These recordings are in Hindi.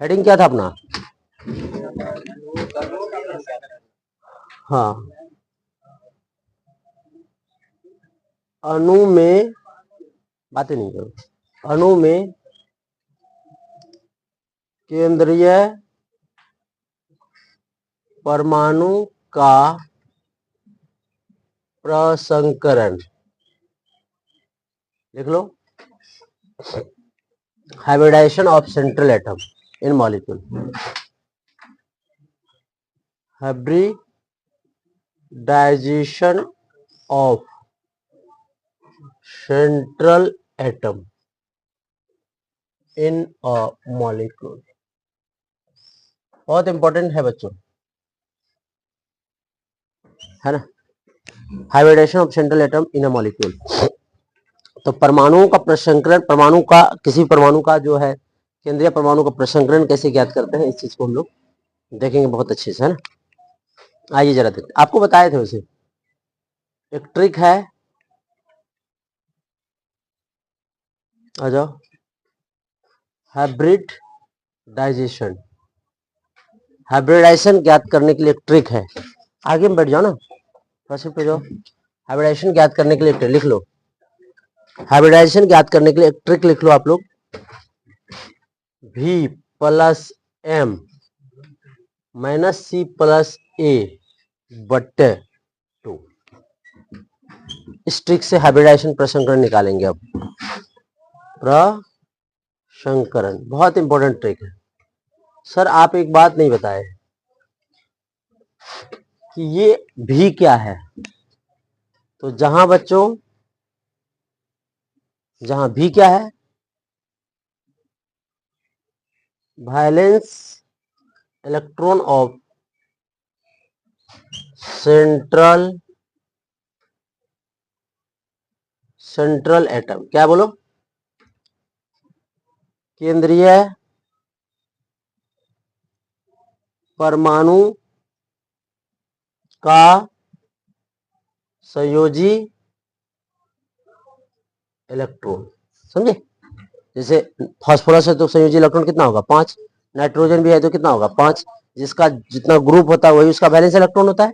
हेडिंग क्या था अपना? हाँ, अणु में, बातें नहीं करो, अणु में केंद्रीय परमाणु का प्रसंकरण, लिख लो, hybridisation of central atom in molecule, hybridisation of central atom in a molecule, बहुत इंपॉर्टेंट है बच्चों, है ना, hybridisation of central atom in a molecule. तो परमाणुओं का प्रसंकरण, परमाणु का, किसी परमाणु का जो है केंद्रीय परमाणु का प्रसंकरण कैसे ज्ञात करते हैं, इस चीज को हम लोग देखेंगे बहुत अच्छे से, है ना। आइए जरा देखते, आपको बताए थे उसे, एक ट्रिक है, आ जाओ, हाइब्रिडाइजेशन, हाइब्रिडाइजेशन ज्ञात करने के लिए एक ट्रिक है, आगे में बैठ जाओ ना, फर्स्ट पे जाओ, हाइब्रिडाइजेशन ज्ञात करने के लिए लिख लो, हाइब्रिडाइजेशन ज्ञात करने के लिए एक ट्रिक लिख लो आप लोग, V plus M minus C plus A बट्टे 2, इस ट्रिक से हाइब्रिडाइजेशन प्रसंकरण निकालेंगे। अब प्रसंकरण बहुत इंपॉर्टेंट ट्रिक है। सर आप एक बात नहीं बताए कि ये भी क्या है, तो जहां बच्चों, जहां भी क्या है, valence electron of central atom, क्या बोलो, केंद्रीय परमाणु का संयोजी इलेक्ट्रॉन, समझे, जैसे फास्फोरस है तो संयोजी इलेक्ट्रॉन कितना होगा 5, नाइट्रोजन भी है तो कितना होगा 5, जिसका जितना ग्रुप होता है वही उसका वैलेंस इलेक्ट्रॉन होता है।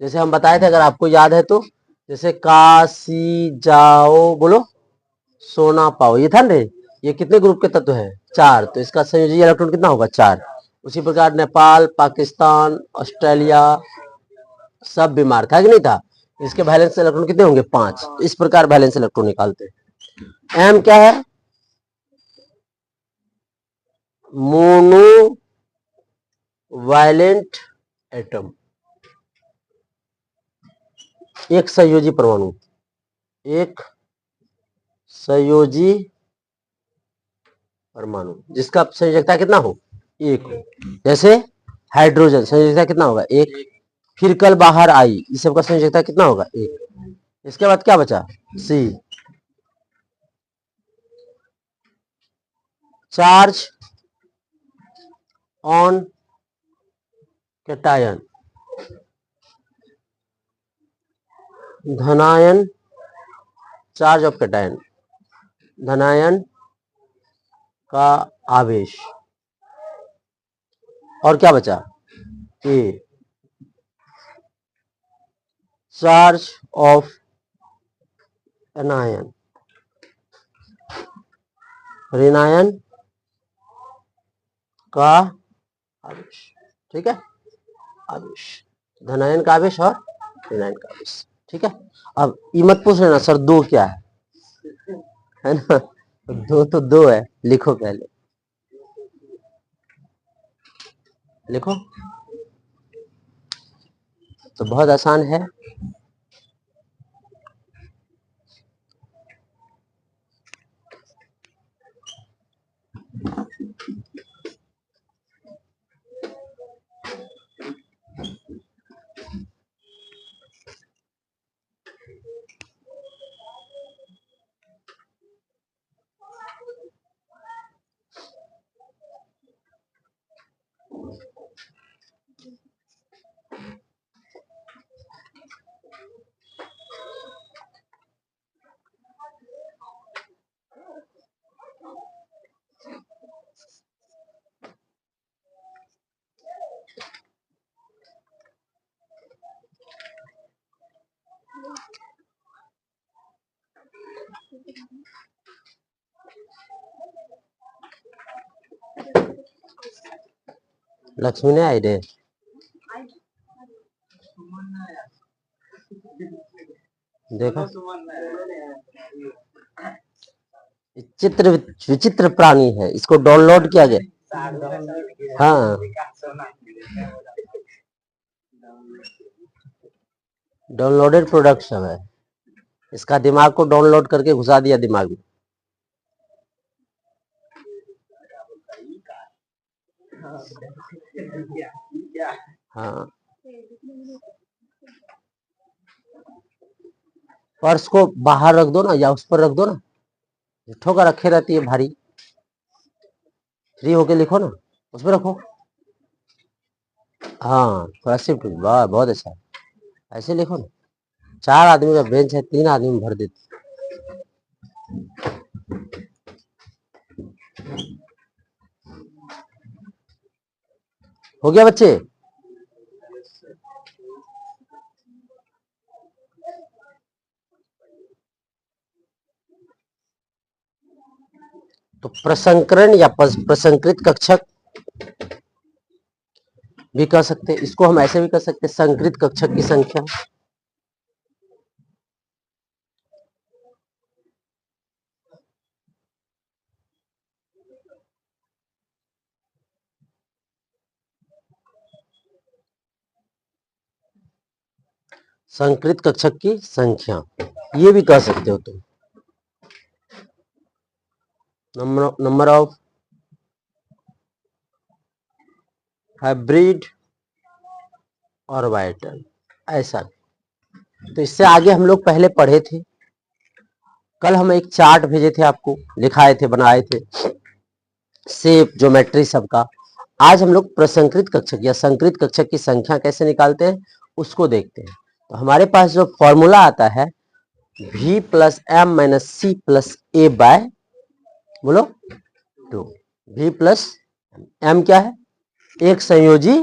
जैसे हम बताए थे, अगर आपको याद है तो, जैसे काशी जाओ, बोलो, सोना पाओ, ये था ना, ये कितने ग्रुप के तत्व है 4, तो इसका संयोजी इलेक्ट्रॉन कितना होगा 4। उसी प्रकार नेपाल, पाकिस्तान, ऑस्ट्रेलिया सब बीमार था कि नहीं था, इसके वैलेंस इलेक्ट्रॉन कितने होंगे 5, इस प्रकार वैलेंस इलेक्ट्रॉन निकालते हैं। एम क्या है, मोनो वायलेंट एटम, एक संयोजी परमाणु, एक संयोजी परमाणु जिसका संयोजकता कितना हो 1 हो, जैसे हाइड्रोजन संयोजकता कितना होगा 1, फिर कल बाहर आई, इस सबका संयोजकता कितना होगा 1। इसके बाद क्या बचा सी, चार्ज ऑन कैटायन, धनायन, चार्ज ऑफ कैटायन, धनायन का आवेश, और क्या बचा ए, चार्ज ऑफ एनायन, ऋणायन का आवेश, ठीक है, आवेश, धनायन का आवेश और ऋणायन का आवेश, ठीक है। अब ये मत पूछ लेना सर 2 क्या है ना, 2 तो 2 है, लिखो पहले, लिखो, तो बहुत आसान है। लक्ष्मी ने आई रे, देखो चित्र विचित्र प्राणी है, इसको डाउनलोड किया गया। हाँ, डाउनलोडेड प्रोडक्ट सब है, इसका दिमाग को डाउनलोड करके घुसा दिया दिमाग में। हाँ, पर्स को बाहर रख दो ना, या उस पर रख दो ना, ठोकर रखे रहती है भारी, फ्री होके लिखो ना, उस पर रखो। हाँ, थोड़ा शिफ्ट, वाह बहुत अच्छा, ऐसे लिखो ना। 4 आदमी का बेंच है, 3 आदमी भर देते। हो गया बच्चे? तो प्रसंकरण या प्रसंकृत कक्षक भी कह सकते हैं, इसको हम ऐसे भी कह सकते हैं, संकृत कक्षक की संख्या। संकृत कक्षक की संख्या ये भी कह सकते हो तुम। नंबर ऑफ हाइब्रिड ऑर्बिटल, ऐसा। तो इससे आगे हम लोग पहले पढ़े थे, कल हम एक चार्ट भेजे थे आपको, लिखाए थे, बनाए थे, शेप ज्योमेट्री सबका। आज हम लोग प्रसंकृत कक्षक या संकृत कक्षक की संख्या कैसे निकालते हैं उसको देखते हैं। तो हमारे पास जो फॉर्मूला आता है v plus M minus C plus A by, बोलो 2। v प्लस एम क्या है? एक संयोजी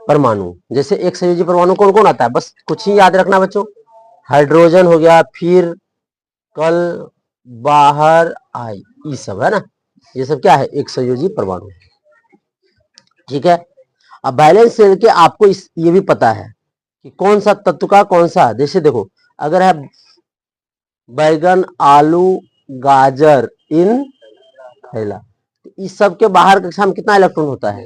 परमाणु। जैसे एक संयोजी परमाणु कौन कौन आता है, बस कुछ ही याद रखना बच्चों, हाइड्रोजन हो गया, फिर कल बाहर आई, ये सब है ना, ये सब क्या है? एक संयोजी परमाणु। ठीक है, अब बैलेंस शेल के आपको ये भी पता है कि कौन सा तत्व का कौन सा। जैसे देखो, अगर है बैगन, आलू, गाजर इन थैला, तो इस सब के बाहर कक्षा में कितना इलेक्ट्रॉन होता है?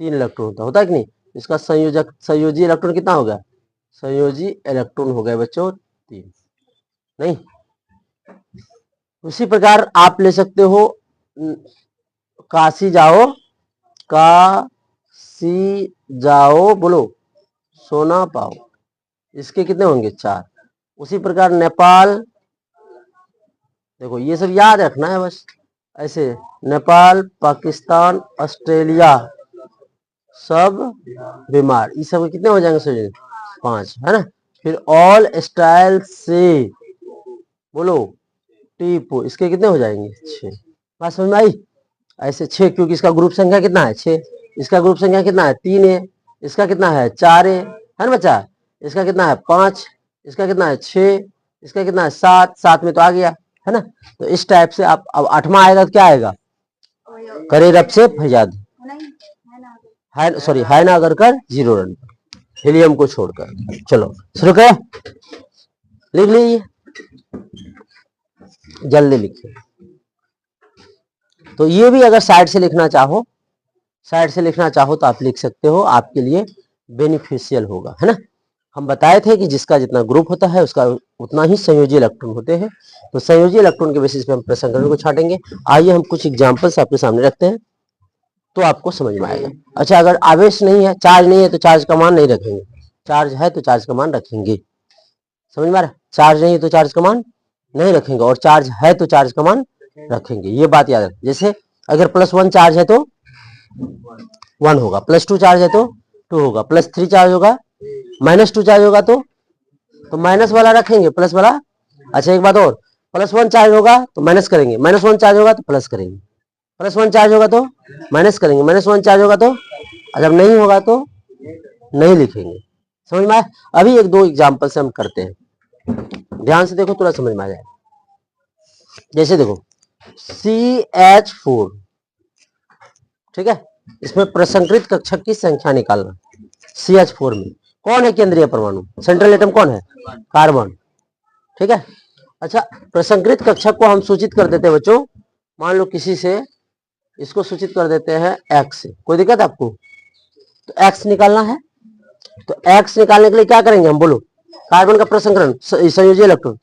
3 इलेक्ट्रॉन होता है कि नहीं? इसका संयोजी इलेक्ट्रॉन कितना हो गया? संयोजी इलेक्ट्रॉन हो गए बच्चों 3, नहीं? उसी प्रकार आप ले सकते हो, काशी जाओ, काशी जाओ, बोलो सोना पाओ, इसके कितने होंगे? 4। उसी प्रकार नेपाल, देखो ये सब याद रखना है बस ऐसे, नेपाल, पाकिस्तान, ऑस्ट्रेलिया सब बीमार, ये सब कितने हो जाएंगे? 5, है ना? फिर ऑल स्टाइल से, बोलो टीपो, इसके कितने हो जाएंगे? 6। बात समझ में आई? ऐसे 6, क्योंकि इसका ग्रुप संख्या कितना है? 6। इसका ग्रुप संख्या कितना है? 3 है। इसका कितना है? 4 है ना बच्चा? इसका कितना है? 5। इसका कितना है? 6। इसका कितना है? 7। 7 में तो आ गया, है ना? तो इस टाइप से आप, अब 8वां आएगा तो क्या आएगा? करे रब से फैजाद, सॉरी है ना, अगर कर 0 रन पर, हीलियम को छोड़कर। चलो शुरू करें, लिख लीजिए, जल्दी लिखिए। तो ये भी अगर साइड से लिखना चाहो, साइड से लिखना चाहो तो आप लिख सकते हो, आपके लिए बेनिफिशियल होगा, है ना? हम बताए थे कि जिसका जितना ग्रुप होता है उसका उतना ही संयोजी इलेक्ट्रॉन होते हैं। तो संयोजी इलेक्ट्रॉन के बेसिस पे हम प्रसंकरण को छाटेंगे। आइए हम कुछ एग्जांपल्स आपके सामने रखते हैं तो आपको समझ में आएगा। अच्छा, अगर आवेश नहीं है, चार्ज नहीं है, तो चार्ज का मान नहीं रखेंगे, चार्ज है तो चार्ज का मान रखेंगे। समझ में आ रहा? चार्ज नहीं है तो चार्ज का मान नहीं रखेंगे, और चार्ज है तो चार्ज का मान रखेंगे, ये बात याद रखें। जैसे अगर +1 चार्ज है तो 1 होगा, +2 चार्ज है तो 2 होगा, +3 चार्ज होगा, -2 चार्ज होगा तो माइनस वाला रखेंगे, प्लस वाला। अच्छा एक बात और, +1 चार्ज होगा तो माइनस करेंगे, -1 चार्ज होगा तो प्लस करेंगे, +1 चार्ज होगा तो माइनस करेंगे, -1 चार्ज होगा तो, जब नहीं होगा तो नहीं लिखेंगे। समझ में आया? अभी 1-2 एग्जाम्पल से हम करते हैं, ध्यान से देखो, थोड़ा समझ में आ जाएगा। जैसे देखो CH4, ठीक है, इसमें प्रसंक्रित कक्षक की संख्या निकालना। CH4 में कौन है केंद्रीय परमाणु, सेंट्रल एटम कौन है, कार्बन। ठीक है। अच्छा, प्रसंक्रित कक्षक को हम सूचित कर देते हैं बच्चों, मान लो किसी से इसको सूचित कर देते हैं एक्स से, कोई दिक्कत आपको? तो एक्स निकालना है, तो एक्स निकालने के लिए क्या करेंगे हम, बोलो? कार्बन का प्रसंकरण संयोजी इलेक्ट्रॉन,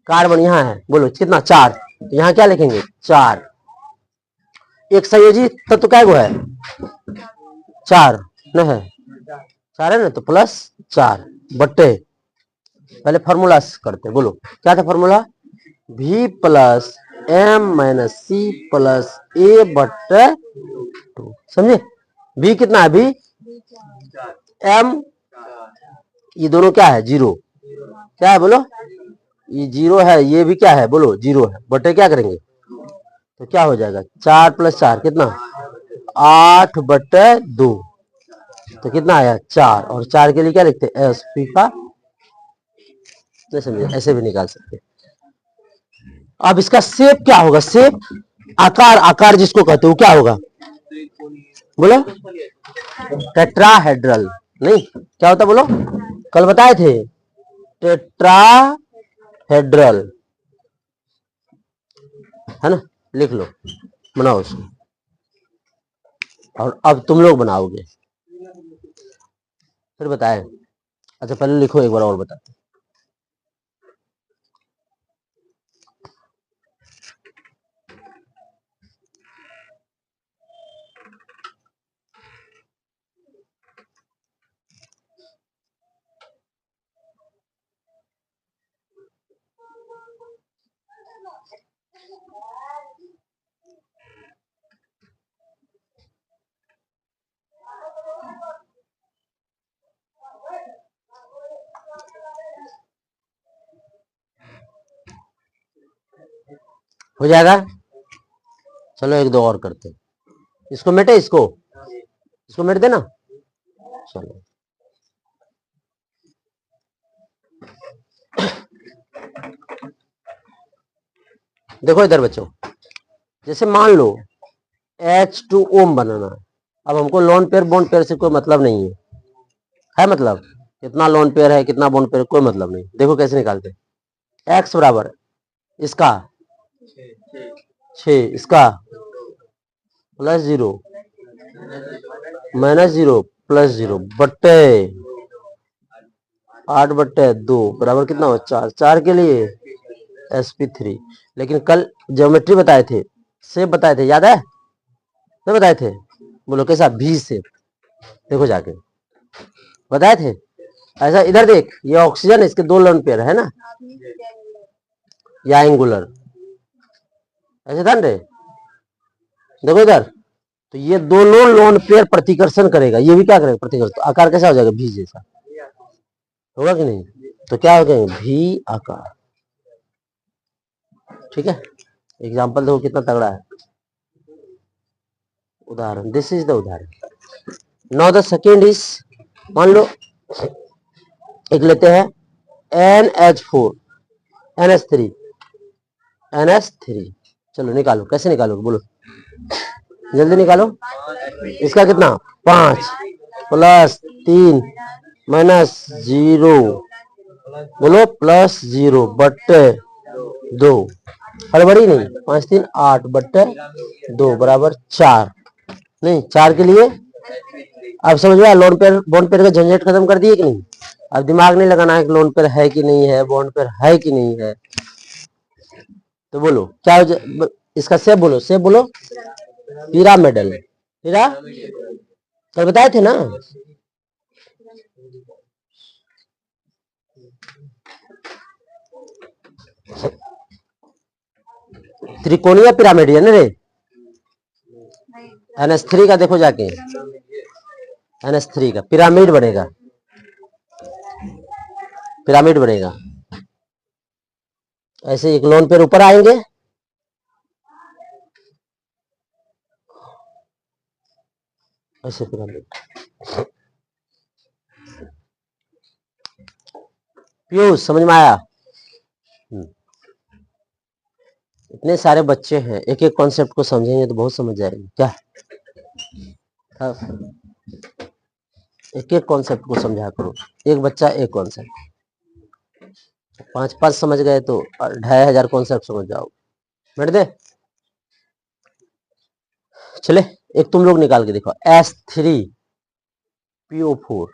कार्बन यहाँ है, बोलो कितना, 4, तो यहाँ क्या लिखेंगे, 4। एक संयोजी तत्व क्या है, 4 न है, 4 है ना, तो +4 बट्टे, पहले फॉर्मूला करते, बोलो क्या था formula, V + M - C + A बट्टे 2, समझे? V कितना है, V M, ये दोनों क्या है, 0, क्या है बोलो, ये 0 है, ये भी क्या है बोलो, 0 है, बटे क्या करेंगे, तो क्या हो जाएगा, 4 + 4 कितना, 8 बटे 2, तो कितना आया, 4, और 4 के लिए क्या लिखते हैं, Sp का, नहीं समझे, ऐसे भी निकाल सकते। अब इसका शेप क्या होगा, शेप, आकार, आकार जिसको कहते हो क्या होगा, बोलो, टेट्राहेड्रल, नहीं क्या होता बोलो, कल बताए थे, टेट्राहेड्रल, है ना, लिख लो, बनाओ उसको, और अब तुम लोग बनाओगे, फिर बताए। अच्छा पहले लिखो एक बार और बताते। हो जाएगा, चलो एक दो और करते, इसको मिटे, इसको मिट देना, चलो देखो इधर बच्चों, जैसे मान लो H2O बनाना है, अब हमको लोन पेयर बॉन्ड पेयर से कोई मतलब नहीं है मतलब, कितना लोन पेयर है कितना बॉन्ड पेयर कोई मतलब नहीं। देखो कैसे निकालते, x बराबर इसका 6, इसका +0 -0 +0 बट्टे 8 बट्टे 2 बराबर कितना हो, 4, 4 के लिए Sp3। लेकिन कल ज्योमेट्री बताए थे, शेप बताए थे, याद है, नहीं बताए थे, बोलो कैसा, V शेप, देखो जाके बताए थे। ऐसा इधर देख, ये ऑक्सीजन, इसके 2 लोन पेयर है ना, या एंगुलर, ऐसे ध्यान रहे, देखो इधर, तो ये दोनों लोन पेयर प्रतिकर्षण करेगा, ये भी क्या करेगा, प्रतिकर्षण, तो आकार कैसा हो जाएगा, V जैसा होगा कि नहीं, तो क्या हो गया, V आकार। ठीक है, एग्जाम्पल देखो कितना तगड़ा है, उदाहरण, दिस इज द उदाहरण। नाउ द सेकेंड इज, मान लो एक लेते हैं NH4 NH3 NH3, चलो निकालो, कैसे निकालोगे बोलो, जल्दी निकालो, इसका कितना, 5 + 3 -0, बोलो +0 बट्टे 2, हड़बड़ी नहीं, 5 3 8 बट्टे 2 बराबर 4, नहीं 4 के लिए, अब समझ में आया, लोन पेयर बॉन्ड पेयर का झंझट खत्म कर दिए कि नहीं, अब दिमाग नहीं लगाना है कि लोन पेयर है कि नहीं है, बॉन्ड पेयर है कि नहीं है, तो बोलो क्या हो इसका शेप, बोलो शेप बोलो, पिरामिडल, पिरा, कल बताए थे ना, त्रिकोणीय पिरामिड है ना रे, NH3 का देखो जाके, NH3 का पिरामिड बनेगा, पिरामिड बनेगा, ऐसे एक लोन पेयर ऊपर आएंगे, ऐसे पिरामिड, पीयूष समझ में आया, इतने सारे बच्चे हैं, एक एक कॉन्सेप्ट को समझेंगे तो बहुत समझ जाएंगे क्या, एक एक कॉन्सेप्ट को समझा करो, एक बच्चा एक कॉन्सेप्ट, 5 समझ गए तो 2500 कॉन्सेप्ट समझ जाओ। बैठ दे। चले एक तुम लोग निकाल के देखो, S3PO4